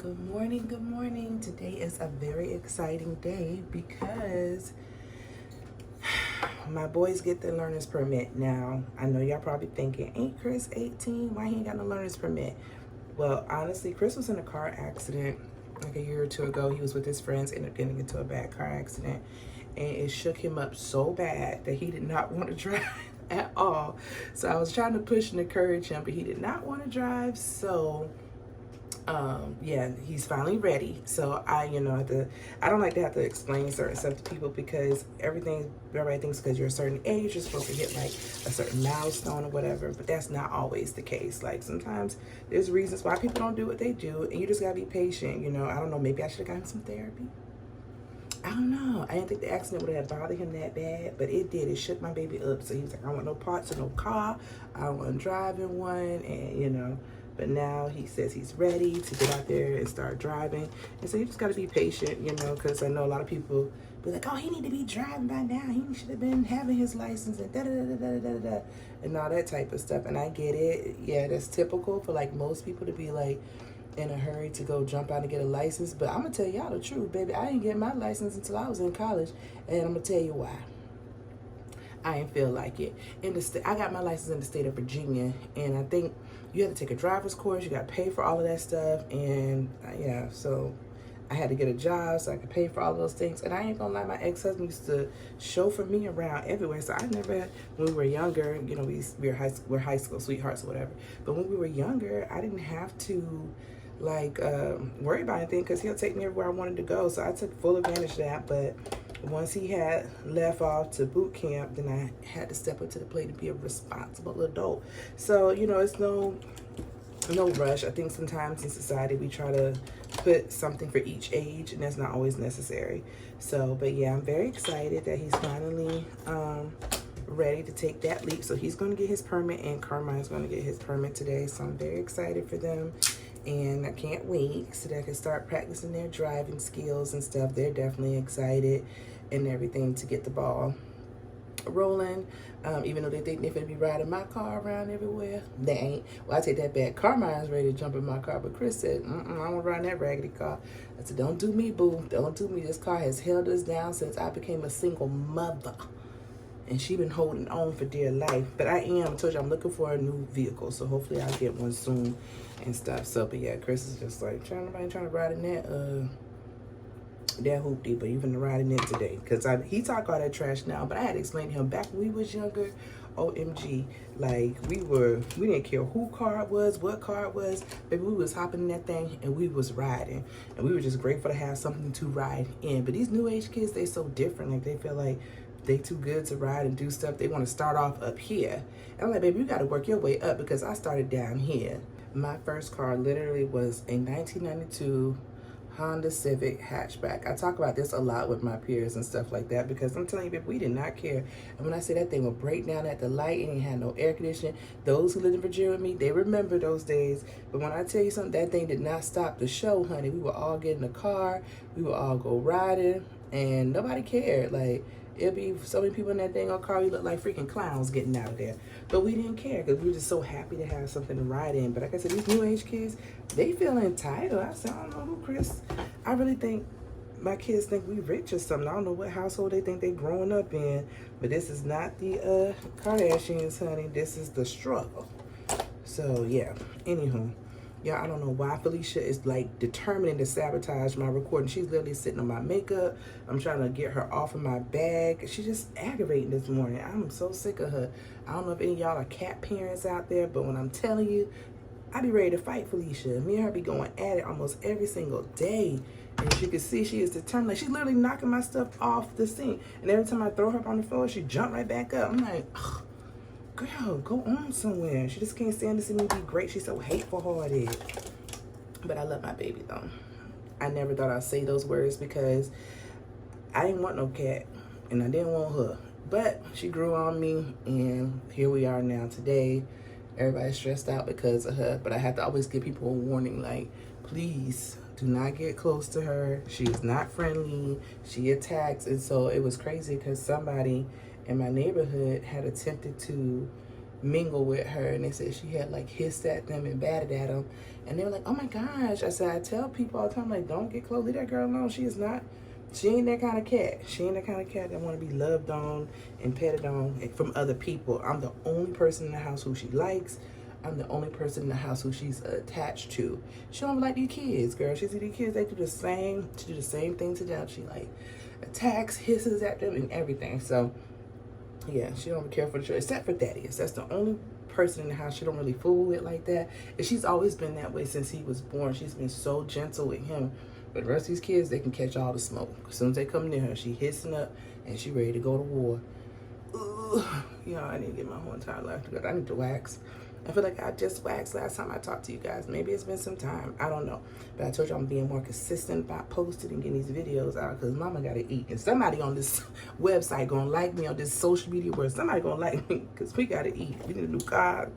Good morning, good morning. Today is a very exciting day because my boys get their learner's permit. Now, I know y'all probably thinking, ain't Chris 18? Why he ain't got no learner's permit? Well, honestly, Chris was in a car accident like a year or two ago. He was with his friends, ended up getting into a bad car accident, and it shook him up so bad that he did not want to drive at all. So I was trying to push and encourage him, but he did not want to drive. So yeah, he's finally ready. So I don't like to have to explain certain stuff to people because everybody thinks because you're a certain age, you're supposed to hit like a certain milestone or whatever, but that's not always the case. Like sometimes there's reasons why people don't do what they do, and you just gotta be patient. I don't know, maybe I should have gotten some therapy. I don't know. I didn't think the accident would have bothered him that bad, but it did. It shook my baby up. So he was like, I don't want no parts of no car. I don't want to drive in one. And, but now he says he's ready to get out there and start driving. And so you just got to be patient, because I know a lot of people be like, oh, he need to be driving by now. He should have been having his license and da-da-da-da-da-da-da and all that type of stuff. And I get it. Yeah, that's typical for like most people to be like, in a hurry to go jump out and get a license. But I'm gonna tell y'all the truth, baby. I didn't get my license until I was in college, and I'm gonna tell you why. I didn't feel like it. I got my license in the state of Virginia, and I think you have to take a driver's course. You got to pay for all of that stuff, and yeah, so I had to get a job so I could pay for all of those things. And I ain't gonna lie, my ex-husband used to chauffeur me around everywhere. So I never had, when we were younger, we're high school sweethearts or whatever. But when we were younger, I didn't have to worry about anything because he'll take me everywhere I wanted to go. So I took full advantage of that. But once he had left off to boot camp, then I had to step up to the plate and be a responsible adult. So, it's no rush. I think sometimes in society we try to put something for each age, and that's not always necessary. So, but yeah, I'm very excited that he's finally ready to take that leap. So he's going to get his permit, and Carmine's going to get his permit today. So I'm very excited for them, and I can't wait so they can start practicing their driving skills and stuff. They're definitely excited and everything to get the ball rolling, even though they think they're gonna be riding my car around everywhere. They ain't. Well, I take that back. Carmine's ready to jump in my car, but Chris said, I don't want to ride that raggedy car. I said, don't do me, boo. Don't do me. This car has held us down since I became a single mother, and she been holding on for dear life. But I told you, I'm looking for a new vehicle, so hopefully I'll get one soon and stuff. So, but yeah, Chris is just like, trying to ride in that hoopty, but even riding it today, because he talk all that trash now, but I had to explain to him back when we was younger, OMG, like we didn't care who car it was, what car it was, baby, we was hopping in that thing and we was riding, and we were just grateful to have something to ride in. But these new age kids, they so different. Like they feel like they too good to ride and do stuff. They want to start off up here, and I'm like, baby, you got to work your way up, because I started down here. My first car literally was a 1992 Honda Civic hatchback. I talk about this a lot with my peers and stuff like that, because I'm telling you, babe, we did not care. And when I say that thing would break down at the light and it had no air conditioning, those who lived in Virginia with me, they remember those days. But when I tell you something, that thing did not stop the show, honey. We would all get in the car, we would all go riding, and nobody cared. Like, it'd be so many people in that dang old car, we look like freaking clowns getting out of there. But we didn't care because we were just so happy to have something to ride in. But like I said, these new age kids, they feel entitled. I said, I don't know who Chris. I really think my kids think we rich or something. I don't know what household they think they growing up in. But this is not the Kardashians, honey. This is the struggle. So yeah, anywho. Yeah, I don't know why Felicia is like determining to sabotage my recording. She's literally sitting on my makeup. I'm trying to get her off of my bag. She's just aggravating this morning. I'm so sick of her. I don't know if any of y'all are cat parents out there, but when I'm telling you, I be ready to fight Felicia. Me and her be going at it almost every single day. And as you can see, she is determined. Like, she's literally knocking my stuff off the sink. And every time I throw her up on the floor, she jump right back up. I'm like, ugh. Girl, go on somewhere. She just can't stand to see me be great. She's so hateful-hearted. But I love my baby, though. I never thought I'd say those words because I didn't want no cat, and I didn't want her. But she grew on me, and here we are now today. Everybody's stressed out because of her, but I have to always give people a warning, like, please do not get close to her. She is not friendly. She attacks. And so it was crazy because somebody in my neighborhood had attempted to mingle with her, and they said she had like hissed at them and batted at them, and they were like, oh my gosh. I said, I tell people all the time, like, don't get close, leave that girl alone. She ain't that kind of cat. She ain't that kind of cat that want to be loved on and petted on from other people. I'm the only person in the house who she likes. I'm the only person in the house who she's attached to. She don't like these kids, girl. She see these kids, they do the same. She do the same thing to them. She like attacks, hisses at them, and everything. So yeah, she don't care for the children, except for Thaddeus. That's the only person in the house she don't really fool with like that. And she's always been that way since he was born. She's been so gentle with him. But the rest of these kids, they can catch all the smoke. As soon as they come near her, she hissing up and she ready to go to war. Ugh. Y'all, I need to get my whole entire life together. I need to wax. I feel like I just waxed last time I talked to you guys. Maybe it's been some time. I don't know. But I told you I'm being more consistent about posting and getting these videos out because mama got to eat. And somebody on this website going to like me, on this social media where somebody going to like me because we got to eat. We need a new car.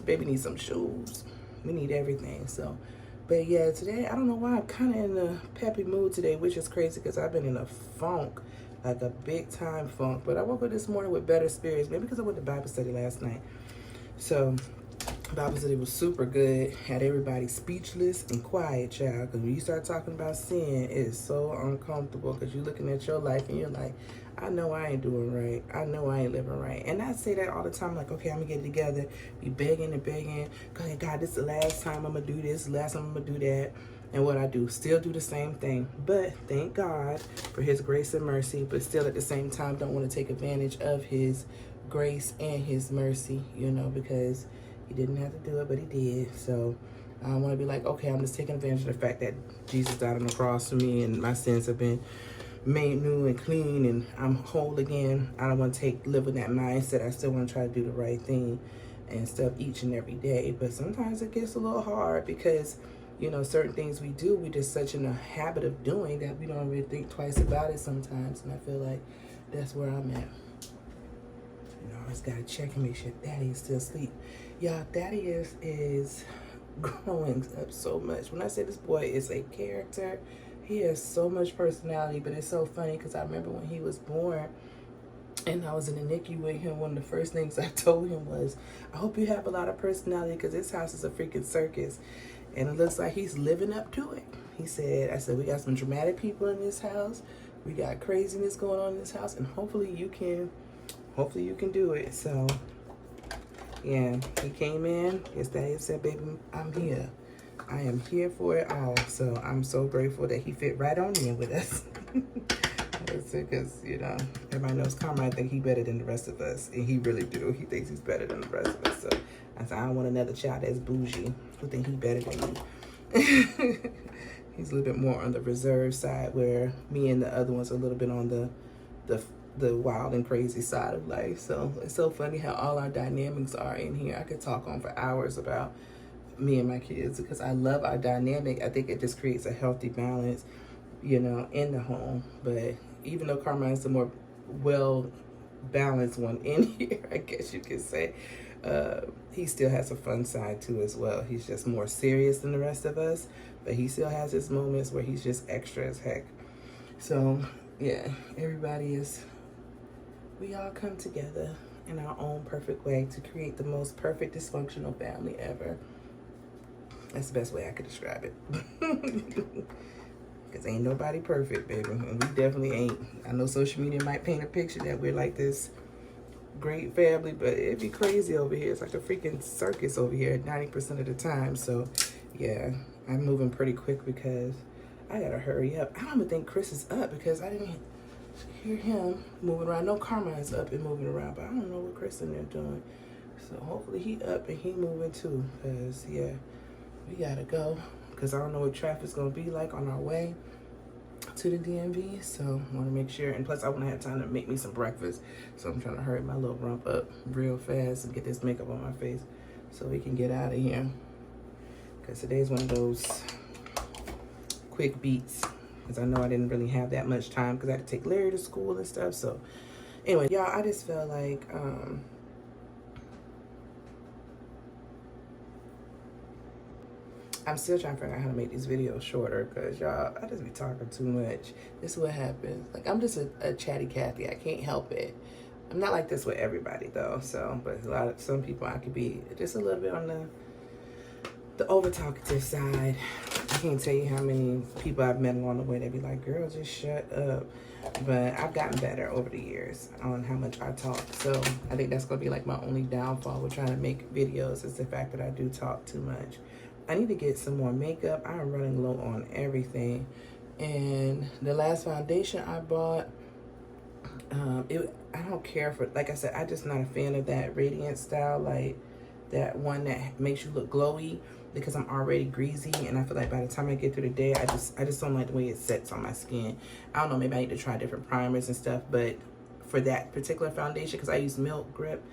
Baby needs some shoes. We need everything. So, but yeah, today, I don't know why I'm kind of in a peppy mood today, which is crazy because I've been in a funk, like a big time funk. But I woke up this morning with better spirits, maybe because I went to Bible study last night. So Bible study was super good. Had everybody speechless and quiet, child. Because when you start talking about sin, it is so uncomfortable. Because you're looking at your life and you're like, I know I ain't doing right. I know I ain't living right. And I say that all the time. Like, okay, I'm going to get it together. Be begging and begging. God, this is the last time I'm going to do this. The last time I'm going to do that. And what I do, still do the same thing. But thank God for his grace and mercy. But still at the same time, don't want to take advantage of his grace and his mercy, you know, because he didn't have to do it, but he did. So I want to be like, okay, I'm just taking advantage of the fact that Jesus died on the cross for me and my sins have been made new and clean and I'm whole again. I don't want to live with that mindset. I still want to try to do the right thing and stuff each and every day. But sometimes it gets a little hard because, you know, certain things we do, we're just such in a habit of doing that we don't really think twice about it sometimes. And I feel like that's where I'm at. You know, I just gotta check and make sure Daddy is still asleep. Y'all, Daddy is growing up so much. When I say this boy is a character, he has so much personality. But it's so funny because I remember when he was born and I was in the NICU with him, one of the first things I told him was, I hope you have a lot of personality because this house is a freaking circus. And it looks like he's living up to it. He said, I said, we got some dramatic people in this house. We got craziness going on in this house. And hopefully you can do it. So yeah, he came in. His daddy said, baby, I'm here. I am here for it all. So I'm so grateful that he fit right on in with us. Because, you know, everybody knows Carmine think he better than the rest of us. And he really do. He thinks he's better than the rest of us. So I said, I don't want another child that's bougie who think he better than me. He's a little bit more on the reserved side, where me and the other ones are a little bit on the wild and crazy side of life. So it's so funny how all our dynamics are in here. I could talk on for hours about me and my kids because I love our dynamic. I think it just creates a healthy balance, you know, in the home. But even though Carmine's the more well balanced one in here, I guess you could say, he still has a fun side too as well. He's just more serious than the rest of us, but he still has his moments where he's just extra as heck. So yeah, we all come together in our own perfect way to create the most perfect dysfunctional family ever. That's the best way I could describe it. Because ain't nobody perfect, baby. And we definitely ain't. I know social media might paint a picture that we're like this great family, but it'd be crazy over here. It's like a freaking circus over here 90% of the time. So yeah, I'm moving pretty quick because I gotta hurry up. I don't even think Chris is up because I didn't hear him moving around. No, Carmine's up and moving around, but I don't know what Chris in there doing. So hopefully he up and he moving too, because yeah, we gotta go because I don't know what traffic's gonna be like on our way to the DMV. So I want to make sure, and plus I want to have time to make me some breakfast. So I'm trying to hurry my little rump up real fast and get this makeup on my face so we can get out of here, because today's one of those quick beats, because I know I didn't really have that much time because I had to take Larry to school and stuff. So anyway, y'all, I just felt like I'm still trying to figure out how to make these videos shorter because, y'all, I just be talking too much. This is what happens. Like, I'm just a chatty Cathy. I can't help it. I'm not like this with everybody though, so, but some people I could be just a little bit on the over talkative side. I can't tell you how many people I've met along the way that be like, girl, just shut up. But I've gotten better over the years on how much I talk. So I think that's gonna be like my only downfall with trying to make videos, is the fact that I do talk too much. I need to get some more makeup. I'm running low on everything. And the last foundation I bought, I don't care for, like I said, I'm just not a fan of that radiant style, like that one that makes you look glowy, because I'm already greasy, and I feel like by the time I get through the day, I just don't like the way it sets on my skin. I don't know, maybe I need to try different primers and stuff, but for that particular foundation, because I use Milk Grip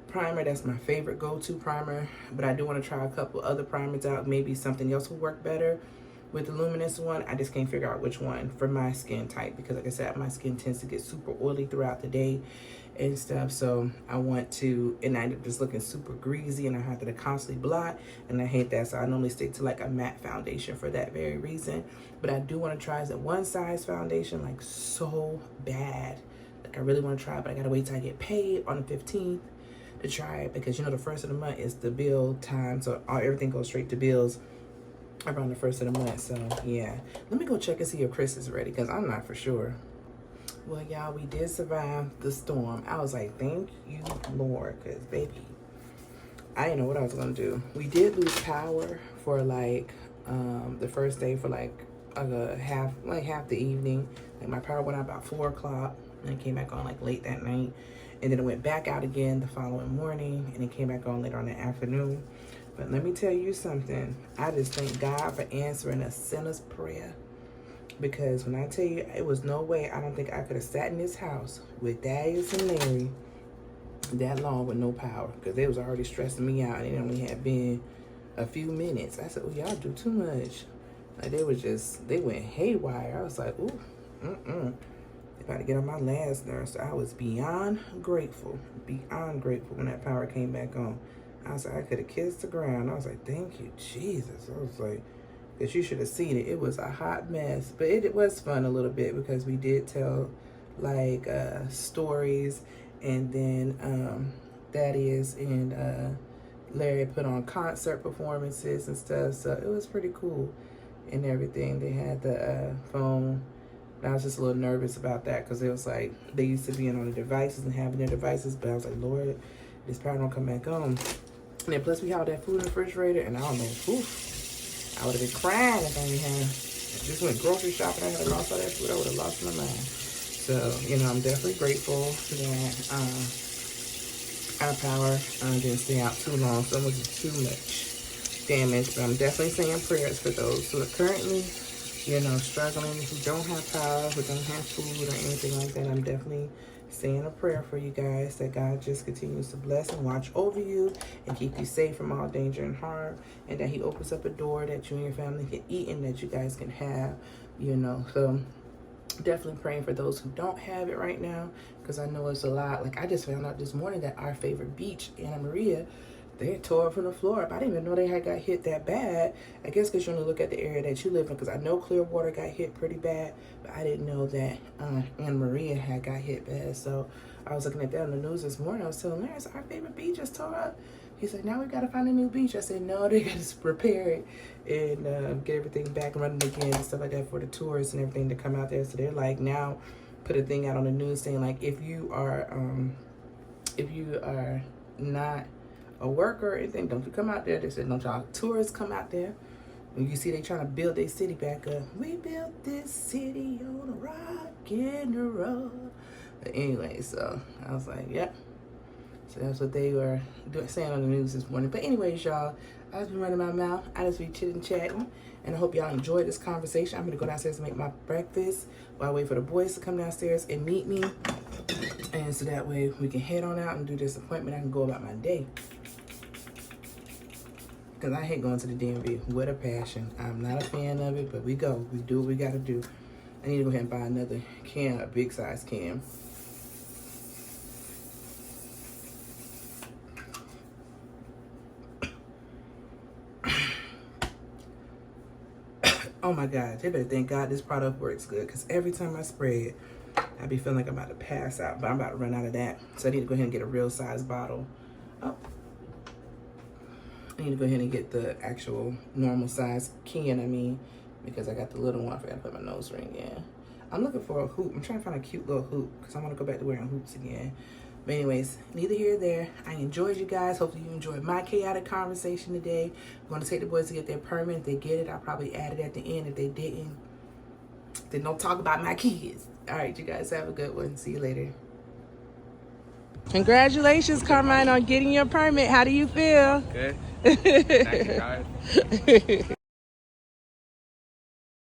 primer, that's my favorite go-to primer, but I do want to try a couple other primers out. Maybe something else will work better with the luminous one. I just can't figure out which one for my skin type, because like I said, my skin tends to get super oily throughout the day and stuff. So I want to, and I end up just looking super greasy, and I have to constantly blot, and I hate that. So I normally stick to like a matte foundation for that very reason. But I do want to try that one size foundation, like so bad. Like I really want to try it, but I gotta wait till I get paid on the 15th to try it, because you know the first of the month is the bill time, so everything goes straight to bills around the first of the month. So yeah, let me go check and see if Chris is ready, because I'm not for sure. Well, y'all, we did survive the storm. I was like, thank you, Lord, because baby, I didn't know what I was gonna do. We did lose power for like the first day for like half the evening. Like my power went out about 4 o'clock, and it came back on like late that night, and then it went back out again the following morning, and it came back on later on in the afternoon. But let me tell you something. I just thank God for answering a sinner's prayer. Because when I tell you, it was no way, I don't think I could have sat in this house with Darius and Larry that long with no power. Because they was already stressing me out, and it only had been a few minutes. I said, oh, y'all do too much. Like they went haywire. I was like, ooh, they about to get on my last nerve. So I was beyond grateful when that power came back on. I was like, I could have kissed the ground. I was like, thank you, Jesus. I was like, because you should have seen it. It was a hot mess. But it was fun a little bit, because we did tell, like, stories. And then Thaddeus and Larry put on concert performances and stuff. So it was pretty cool and everything. They had the phone. I was just a little nervous about that, because it was like they used to being on the devices and having their devices. But I was like, Lord, this power don't come back on. And then plus we had that food in the refrigerator, and I don't know, I would have been crying if I didn't have, just went grocery shopping, I had lost all that food, I would have lost my mind. So, you know, I'm definitely grateful that our power didn't stay out too long, so it wasn't too much damage. But I'm definitely saying prayers for those who are currently, you know, struggling, who don't have power, who don't have food or anything like that. I'm definitely saying a prayer for you guys, that God just continues to bless and watch over you and keep you safe from all danger and harm, and that he opens up a door that you and your family can eat and that you guys can have, you know. So definitely praying for those who don't have it right now, because I know it's a lot. Like I just found out this morning that our favorite beach, Anna Maria, they tore up from the floor up. I didn't even know they had got hit that bad. I guess because you only look at the area that you live in, because I know Clearwater got hit pretty bad, but I didn't know that Anna Maria had got hit bad. So I was looking at that on the news this morning. I was telling Larry, our favorite beach just tore up. He said, now we got to find a new beach. I said, no, they got to repair it and get everything back running again and stuff like that for the tourists and everything to come out there. So they're like, now put a thing out on the news saying, like, if you are not a worker or anything, don't you come out there. They said, don't y'all tourists come out there. When you see they trying to build their city back up. We built this city on a rock and a roll. But anyway, so I was like, yep. So that's what they were saying on the news this morning. But anyways, y'all, I just been running my mouth. I just be chitting, chatting. And I hope y'all enjoyed this conversation. I'm going to go downstairs and make my breakfast while I wait for the boys to come downstairs and meet me. And so that way we can head on out and do this appointment. I can go about my day. Because I hate going to the DMV with a passion. I'm not a fan of it, but we go. We do what we got to do. I need to go ahead and buy another can, a big size can. Oh my God, they better thank God this product works good, because every time I spray it, I be feeling like I'm about to pass out, but I'm about to run out of that. So I need to go ahead and get a real size bottle. Oh. I need to go ahead and get the actual normal size can, I mean, because I got the little one. I forgot to put my nose ring in. I'm looking for a hoop. I'm trying to find a cute little hoop because I want to go back to wearing hoops again. But anyways, neither here nor there. I enjoyed you guys. Hopefully you enjoyed my chaotic conversation today. I'm going to take the boys to get their permit. If they get it, I'll probably add it at the end. If they didn't, then don't talk about my kids. All right, you guys have a good one. See you later. Congratulations, Carmine, on getting your permit. How do you feel? Good. Thank you, guys.